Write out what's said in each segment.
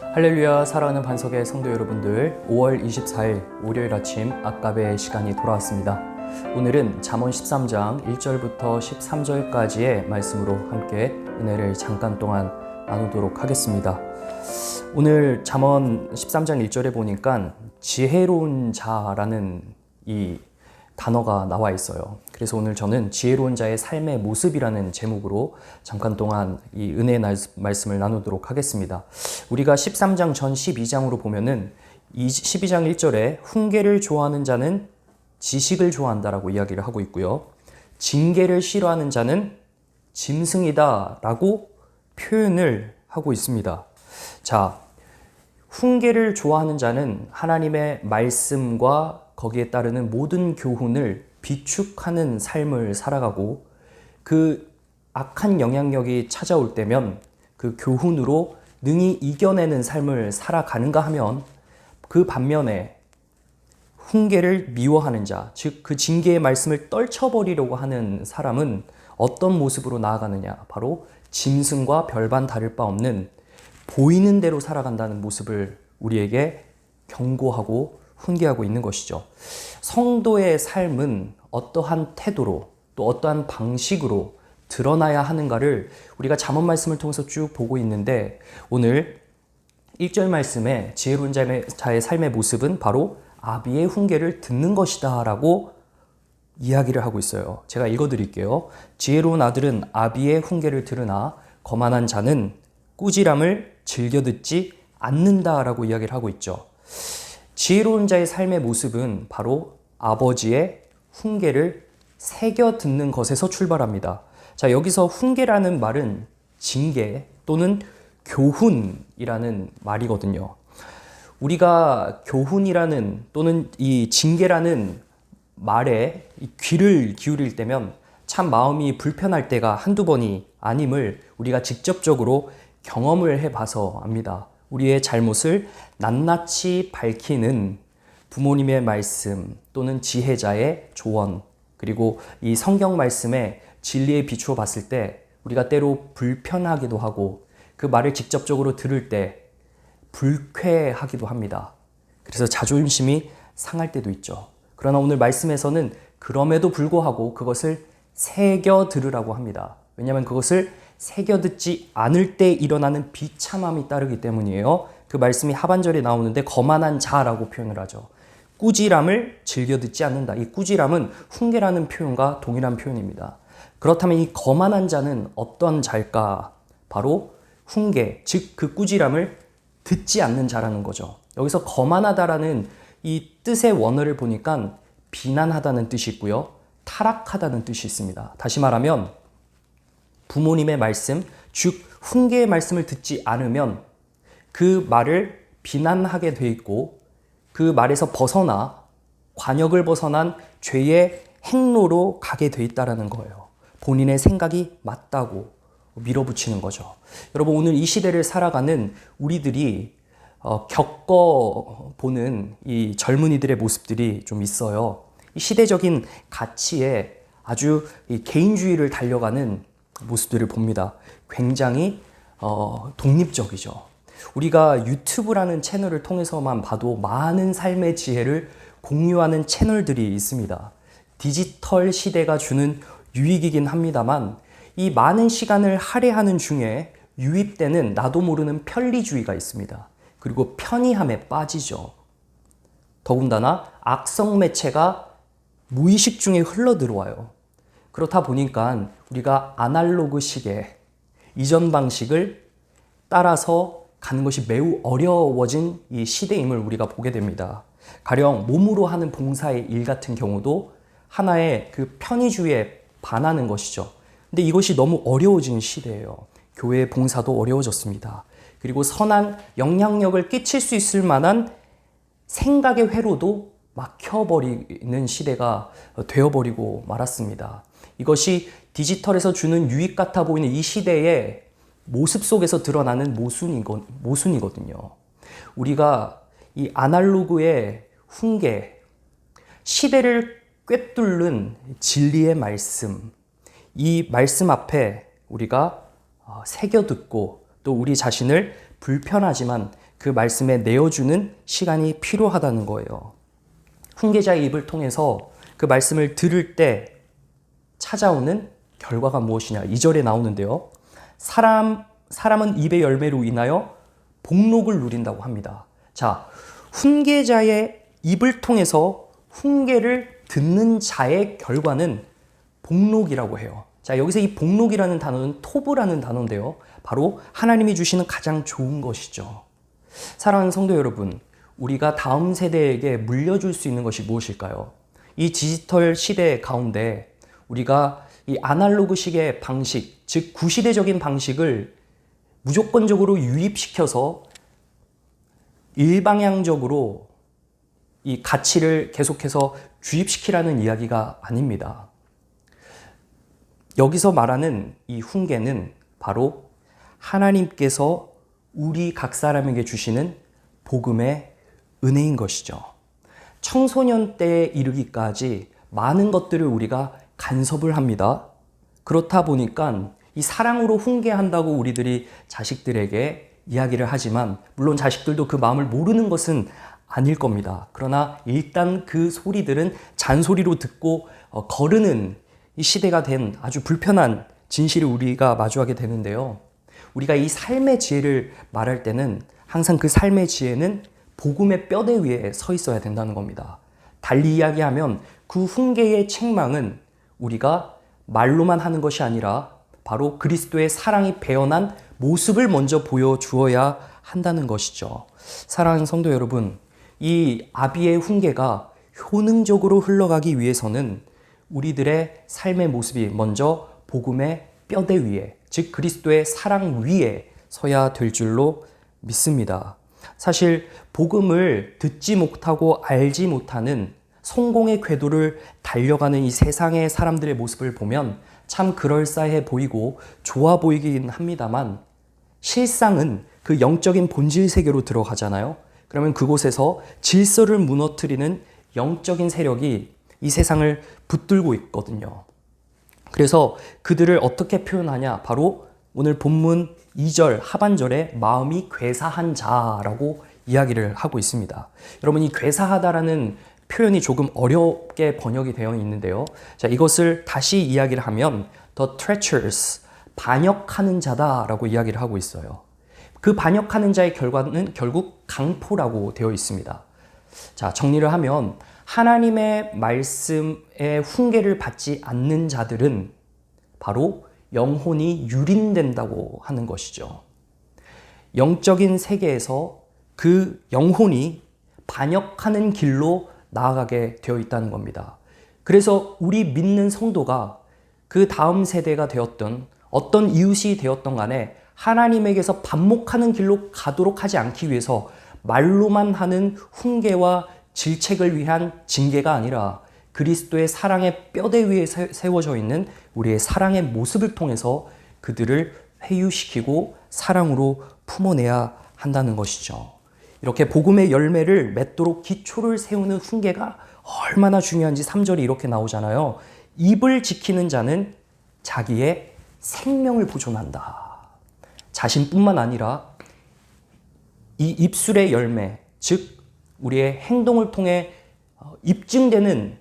할렐루야. 사랑하는 반석의 성도 여러분들, 5월 24일 월요일 아침 악가베의 시간이 돌아왔습니다. 오늘은 잠언 13장 1절부터 13절까지의 말씀으로 함께 은혜를 잠깐 동안 나누도록 하겠습니다. 오늘 잠언 13장 1절에 보니까 지혜로운 자라는 이 단어가 나와 있어요. 그래서 오늘 저는 지혜로운 자의 삶의 모습이라는 제목으로 잠깐 동안 이 은혜의 말씀을 나누도록 하겠습니다. 우리가 13장 전 12장으로 보면은 12장 1절에 훈계를 좋아하는 자는 지식을 좋아한다라고 이야기를 하고 있고요. 징계를 싫어하는 자는 짐승이다 라고 표현을 하고 있습니다. 자, 훈계를 좋아하는 자는 하나님의 말씀과 거기에 따르는 모든 교훈을 비축하는 삶을 살아가고, 그 악한 영향력이 찾아올 때면 그 교훈으로 능히 이겨내는 삶을 살아가는가 하면, 그 반면에 훈계를 미워하는 자, 즉 그 징계의 말씀을 떨쳐버리려고 하는 사람은 어떤 모습으로 나아가느냐, 바로 짐승과 별반 다를 바 없는 보이는 대로 살아간다는 모습을 우리에게 경고하고 훈계하고 있는 것이죠. 성도의 삶은 어떠한 태도로 또 어떠한 방식으로 드러나야 하는가를 우리가 잠언 말씀을 통해서 쭉 보고 있는데, 오늘 1절 말씀에 지혜로운 자의 삶의 모습은 바로 아비의 훈계를 듣는 것이다 라고 이야기를 하고 있어요. 제가 읽어드릴게요. 지혜로운 아들은 아비의 훈계를 들으나 거만한 자는 꾸지람을 즐겨 듣지 않는다 라고 이야기를 하고 있죠. 지혜로운 자의 삶의 모습은 바로 아버지의 훈계를 새겨 듣는 것에서 출발합니다. 자, 여기서 훈계라는 말은 징계 또는 교훈이라는 말이거든요. 우리가 교훈이라는 또는 이 징계라는 말에 귀를 기울일 때면 참 마음이 불편할 때가 한두 번이 아님을 우리가 직접적으로 경험을 해봐서 압니다. 우리의 잘못을 낱낱이 밝히는 부모님의 말씀 또는 지혜자의 조언, 그리고 이 성경 말씀에 진리에 비추어 봤을 때 우리가 때로 불편하기도 하고, 그 말을 직접적으로 들을 때 불쾌하기도 합니다. 그래서 자존심이 상할 때도 있죠. 그러나 오늘 말씀에서는 그럼에도 불구하고 그것을 새겨 들으라고 합니다. 왜냐하면 그것을 새겨 듣지 않을 때 일어나는 비참함이 따르기 때문이에요. 그 말씀이 하반절에 나오는데 거만한 자라고 표현을 하죠. 꾸지람을 즐겨 듣지 않는다. 이 꾸지람은 훈계라는 표현과 동일한 표현입니다. 그렇다면 이 거만한 자는 어떤 자일까? 바로 훈계, 즉 그 꾸지람을 듣지 않는 자라는 거죠. 여기서 거만하다라는 이 뜻의 원어를 보니까 비난하다는 뜻이 있고요, 타락하다는 뜻이 있습니다. 다시 말하면 부모님의 말씀, 즉 훈계의 말씀을 듣지 않으면 그 말을 비난하게 돼 있고, 그 말에서 벗어나 관역을 벗어난 죄의 행로로 가게 돼 있다는 거예요. 본인의 생각이 맞다고 밀어붙이는 거죠. 여러분, 오늘 이 시대를 살아가는 우리들이 겪어보는 이 젊은이들의 모습들이 좀 있어요. 이 시대적인 가치에 아주 개인주의를 달려가는 모습들을 봅니다. 굉장히 독립적이죠. 우리가 유튜브라는 채널을 통해서만 봐도 많은 삶의 지혜를 공유하는 채널들이 있습니다. 디지털 시대가 주는 유익이긴 합니다만, 이 많은 시간을 할애하는 중에 유입되는 나도 모르는 편리주의가 있습니다. 그리고 편의함에 빠지죠. 더군다나 악성 매체가 무의식 중에 흘러들어와요. 그렇다 보니까 우리가 아날로그 시계, 이전 방식을 따라서 가는 것이 매우 어려워진 이 시대임을 우리가 보게 됩니다. 가령 몸으로 하는 봉사의 일 같은 경우도 하나의 그 편의주의에 반하는 것이죠. 근데 이것이 너무 어려워진 시대예요. 교회의 봉사도 어려워졌습니다. 그리고 선한 영향력을 끼칠 수 있을 만한 생각의 회로도 막혀버리는 시대가 되어버리고 말았습니다. 이것이 디지털에서 주는 유익 같아 보이는 이 시대의 모습 속에서 드러나는 모순이거든요. 우리가 이 아날로그의 훈계, 시대를 꿰뚫는 진리의 말씀, 이 말씀 앞에 우리가 새겨 듣고 또 우리 자신을 불편하지만 그 말씀에 내어주는 시간이 필요하다는 거예요. 훈계자의 입을 통해서 그 말씀을 들을 때 찾아오는 결과가 무엇이냐? 2절에 나오는데요. 사람은 입의 열매로 인하여 복록을 누린다고 합니다. 자, 훈계자의 입을 통해서 훈계를 듣는 자의 결과는 복록이라고 해요. 자, 여기서 이 복록이라는 단어는 토브라는 단어인데요. 바로 하나님이 주시는 가장 좋은 것이죠. 사랑하는 성도 여러분, 우리가 다음 세대에게 물려줄 수 있는 것이 무엇일까요? 이 디지털 시대 가운데 우리가 이 아날로그식의 방식, 즉 구시대적인 방식을 무조건적으로 유입시켜서 일방향적으로 이 가치를 계속해서 주입시키라는 이야기가 아닙니다. 여기서 말하는 이 훈계는 바로 하나님께서 우리 각 사람에게 주시는 복음의 은혜인 것이죠. 청소년 때에 이르기까지 많은 것들을 우리가 간섭을 합니다. 그렇다 보니까 이 사랑으로 훈계한다고 우리들이 자식들에게 이야기를 하지만 물론 자식들도 그 마음을 모르는 것은 아닐 겁니다. 그러나 일단 그 소리들은 잔소리로 듣고 거르는 이 시대가 된 아주 불편한 진실을 우리가 마주하게 되는데요. 우리가 이 삶의 지혜를 말할 때는 항상 그 삶의 지혜는 복음의 뼈대 위에 서 있어야 된다는 겁니다. 달리 이야기하면 그 훈계의 책망은 우리가 말로만 하는 것이 아니라 바로 그리스도의 사랑이 배어난 모습을 먼저 보여주어야 한다는 것이죠. 사랑하는 성도 여러분, 이 아비의 훈계가 효능적으로 흘러가기 위해서는 우리들의 삶의 모습이 먼저 복음의 뼈대 위에, 즉 그리스도의 사랑 위에 서야 될 줄로 믿습니다. 사실 복음을 듣지 못하고 알지 못하는 성공의 궤도를 달려가는 이 세상의 사람들의 모습을 보면 참 그럴싸해 보이고 좋아 보이긴 합니다만 실상은 그 영적인 본질 세계로 들어가잖아요. 그러면 그곳에서 질서를 무너뜨리는 영적인 세력이 이 세상을 붙들고 있거든요. 그래서 그들을 어떻게 표현하냐? 바로 오늘 본문 2절 하반절에 마음이 괴사한 자라고 이야기를 하고 있습니다. 여러분, 이 괴사하다라는 표현이 조금 어렵게 번역이 되어 있는데요. 자, 이것을 다시 이야기를 하면 the treacherous, 반역하는 자다라고 이야기를 하고 있어요. 그 반역하는 자의 결과는 결국 강포라고 되어 있습니다. 자, 정리를 하면 하나님의 말씀의 훈계를 받지 않는 자들은 바로 영혼이 유린된다고 하는 것이죠. 영적인 세계에서 그 영혼이 반역하는 길로 나아가게 되어 있다는 겁니다. 그래서 우리 믿는 성도가 그 다음 세대가 되었던 어떤 이웃이 되었던 간에 하나님에게서 반목하는 길로 가도록 하지 않기 위해서 말로만 하는 훈계와 질책을 위한 징계가 아니라 그리스도의 사랑의 뼈대 위에 세워져 있는 우리의 사랑의 모습을 통해서 그들을 회유시키고 사랑으로 품어내야 한다는 것이죠. 이렇게 복음의 열매를 맺도록 기초를 세우는 훈계가 얼마나 중요한지 3절이 이렇게 나오잖아요. 입을 지키는 자는 자기의 생명을 보존한다. 자신뿐만 아니라 이 입술의 열매, 즉 우리의 행동을 통해 입증되는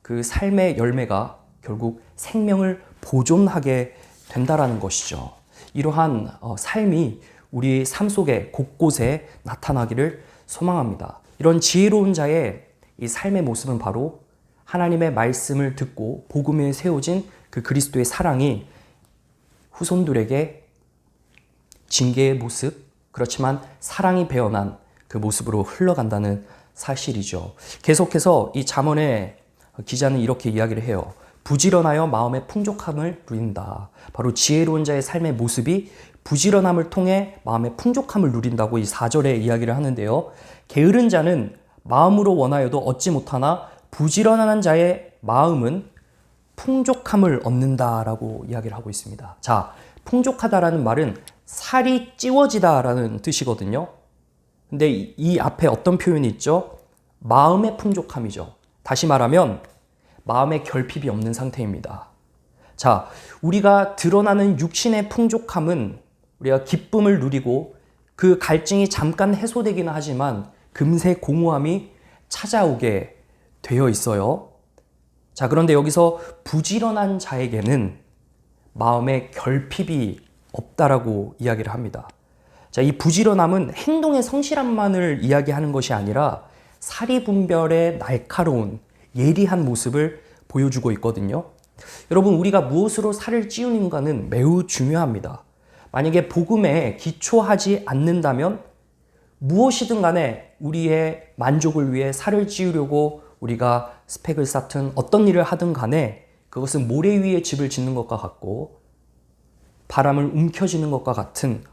그 삶의 열매가 결국 생명을 보존하게 된다라는 것이죠. 이러한 삶이 우리 삶 속에 곳곳에 나타나기를 소망합니다. 이런 지혜로운 자의 이 삶의 모습은 바로 하나님의 말씀을 듣고 복음에 세워진 그 그리스도의 사랑이 후손들에게 징계의 모습, 그렇지만 사랑이 배어난 그 모습으로 흘러간다는 사실이죠. 계속해서 이 잠언의 기자는 이렇게 이야기를 해요. 부지런하여 마음의 풍족함을 누린다. 바로 지혜로운 자의 삶의 모습이 부지런함을 통해 마음의 풍족함을 누린다고 이 4절에 이야기를 하는데요. 게으른 자는 마음으로 원하여도 얻지 못하나 부지런한 자의 마음은 풍족함을 얻는다라고 이야기를 하고 있습니다. 자, 풍족하다라는 말은 살이 찌워지다라는 뜻이거든요. 근데 이 앞에 어떤 표현이 있죠? 마음의 풍족함이죠. 다시 말하면 마음의 결핍이 없는 상태입니다. 자, 우리가 드러나는 육신의 풍족함은 우리가 기쁨을 누리고 그 갈증이 잠깐 해소되기는 하지만 금세 공허함이 찾아오게 되어 있어요. 자, 그런데 여기서 부지런한 자에게는 마음에 결핍이 없다라고 이야기를 합니다. 자, 이 부지런함은 행동의 성실함만을 이야기하는 것이 아니라 사리분별의 날카로운 예리한 모습을 보여주고 있거든요. 여러분, 우리가 무엇으로 살을 찌우는가는 매우 중요합니다. 만약에 복음에 기초하지 않는다면 무엇이든 간에 우리의 만족을 위해 살을 찌우려고 우리가 스펙을 쌓든 어떤 일을 하든 간에 그것은 모래 위에 집을 짓는 것과 같고 바람을 움켜쥐는 것과 같은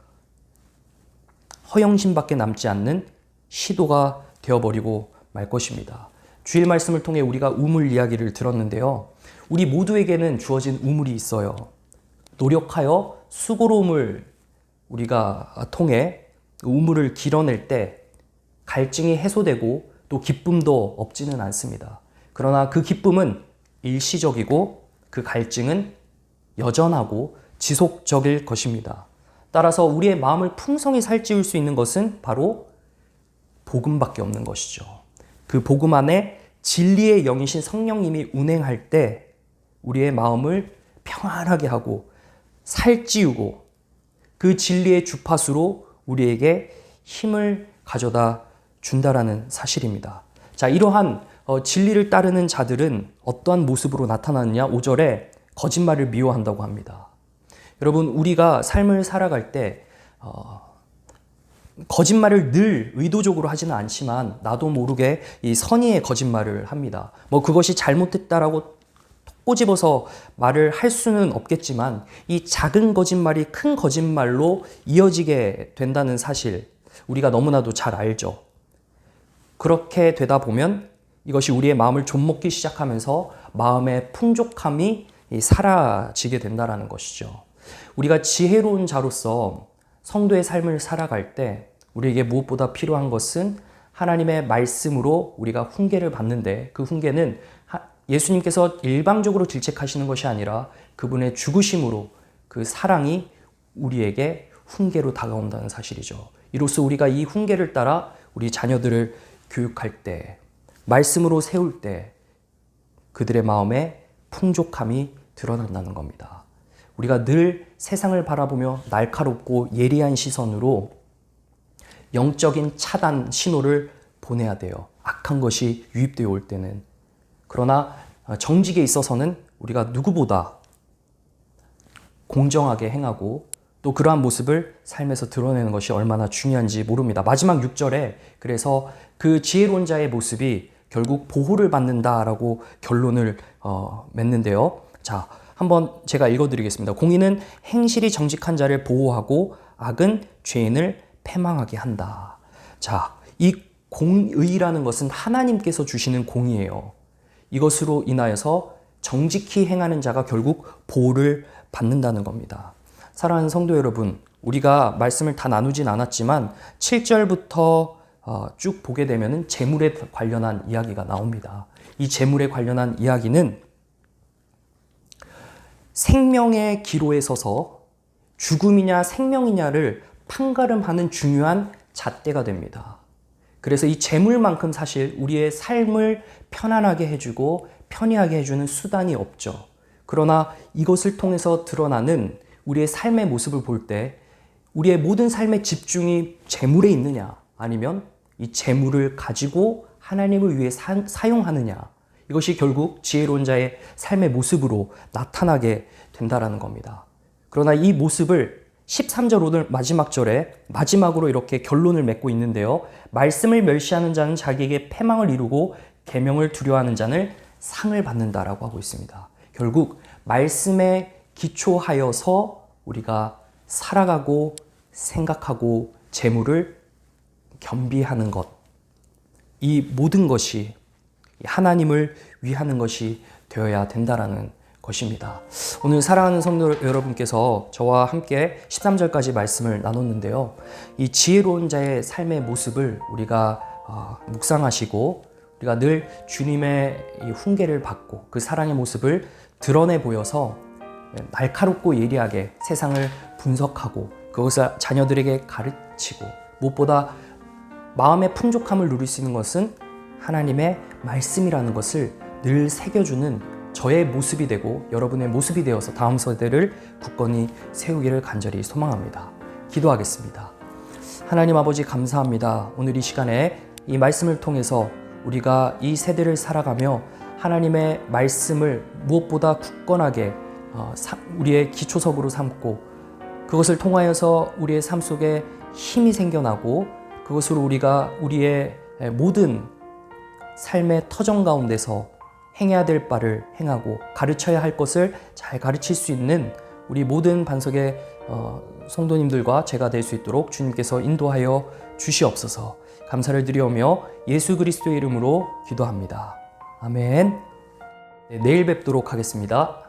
허영심밖에 남지 않는 시도가 되어버리고 말 것입니다. 주일 말씀을 통해 우리가 우물 이야기를 들었는데요. 우리 모두에게는 주어진 우물이 있어요. 노력하여 수고로움을 우리가 통해 우물을 길어낼 때 갈증이 해소되고 또 기쁨도 없지는 않습니다. 그러나 그 기쁨은 일시적이고 그 갈증은 여전하고 지속적일 것입니다. 따라서 우리의 마음을 풍성히 살찌울 수 있는 것은 바로 복음밖에 없는 것이죠. 그 복음 안에 진리의 영이신 성령님이 운행할 때 우리의 마음을 평안하게 하고 살찌우고 그 진리의 주파수로 우리에게 힘을 가져다 준다라는 사실입니다. 자, 이러한 진리를 따르는 자들은 어떠한 모습으로 나타나느냐? 5절에 거짓말을 미워한다고 합니다. 여러분, 우리가 삶을 살아갈 때 거짓말을 늘 의도적으로 하지는 않지만 나도 모르게 이 선의의 거짓말을 합니다. 뭐 그것이 잘못했다라고 꼬집어서 말을 할 수는 없겠지만 이 작은 거짓말이 큰 거짓말로 이어지게 된다는 사실 우리가 너무나도 잘 알죠. 그렇게 되다 보면 이것이 우리의 마음을 좀먹기 시작하면서 마음의 풍족함이 사라지게 된다는 것이죠. 우리가 지혜로운 자로서 성도의 삶을 살아갈 때 우리에게 무엇보다 필요한 것은 하나님의 말씀으로 우리가 훈계를 받는데 그 훈계는 예수님께서 일방적으로 질책하시는 것이 아니라 그분의 죽으심으로 그 사랑이 우리에게 훈계로 다가온다는 사실이죠. 이로써 우리가 이 훈계를 따라 우리 자녀들을 교육할 때, 말씀으로 세울 때 그들의 마음에 풍족함이 드러난다는 겁니다. 우리가 늘 세상을 바라보며 날카롭고 예리한 시선으로 영적인 차단 신호를 보내야 돼요. 악한 것이 유입되어 올 때는. 그러나 정직에 있어서는 우리가 누구보다 공정하게 행하고 또 그러한 모습을 삶에서 드러내는 것이 얼마나 중요한지 모릅니다. 마지막 6절에 그래서 그 지혜로운 자의 모습이 결국 보호를 받는다라고 결론을 맺는데요. 자, 한번 제가 읽어드리겠습니다. 공의는 행실이 정직한 자를 보호하고 악은 죄인을 패망하게 한다. 자, 이 공의라는 것은 하나님께서 주시는 공의예요. 이것으로 인하여서 정직히 행하는 자가 결국 보호를 받는다는 겁니다. 사랑하는 성도 여러분, 우리가 말씀을 다 나누진 않았지만 7절부터 쭉 보게 되면 재물에 관련한 이야기가 나옵니다. 이 재물에 관련한 이야기는 생명의 기로에 서서 죽음이냐 생명이냐를 판가름하는 중요한 잣대가 됩니다. 그래서 이 재물만큼 사실 우리의 삶을 편안하게 해주고 편리하게 해주는 수단이 없죠. 그러나 이것을 통해서 드러나는 우리의 삶의 모습을 볼 때 우리의 모든 삶의 집중이 재물에 있느냐 아니면 이 재물을 가지고 하나님을 위해 사용하느냐, 이것이 결국 지혜로운 자의 삶의 모습으로 나타나게 된다라는 겁니다. 그러나 이 모습을 13절 오늘 마지막 절에 마지막으로 이렇게 결론을 맺고 있는데요. 말씀을 멸시하는 자는 자기에게 패망을 이루고 계명을 두려워하는 자는 상을 받는다라고 하고 있습니다. 결국 말씀에 기초하여서 우리가 살아가고 생각하고 재물을 겸비하는 것, 이 모든 것이 하나님을 위하는 것이 되어야 된다라는 것입니다. 오늘 사랑하는 성도 여러분께서 저와 함께 13절까지 말씀을 나눴는데요. 이 지혜로운 자의 삶의 모습을 우리가 묵상하시고 우리가 늘 주님의 이 훈계를 받고 그 사랑의 모습을 드러내 보여서 날카롭고 예리하게 세상을 분석하고 그것을 자녀들에게 닥치고 무엇보다 마음의 풍족함을 누릴 수 있는 것은 하나님의 말씀이라는 것을 늘 새겨주는 저의 모습이 되고 여러분의 모습이 되어서 다음 세대를 굳건히 세우기를 간절히 소망합니다. 기도하겠습니다. 하나님 아버지 감사합니다. 오늘 이 시간에 이 말씀을 통해서 우리가 이 세대를 살아가며 하나님의 말씀을 무엇보다 굳건하게 우리의 기초석으로 삼고 그것을 통하여서 우리의 삶 속에 힘이 생겨나고 그것으로 우리가 우리의 모든 삶의 터전 가운데서 행해야 될 바를 행하고 가르쳐야 할 것을 잘 가르칠 수 있는 우리 모든 반석의 성도님들과 제가 될 수 있도록 주님께서 인도하여 주시옵소서. 감사를 드리오며 예수 그리스도의 이름으로 기도합니다. 아멘. 네, 내일 뵙도록 하겠습니다.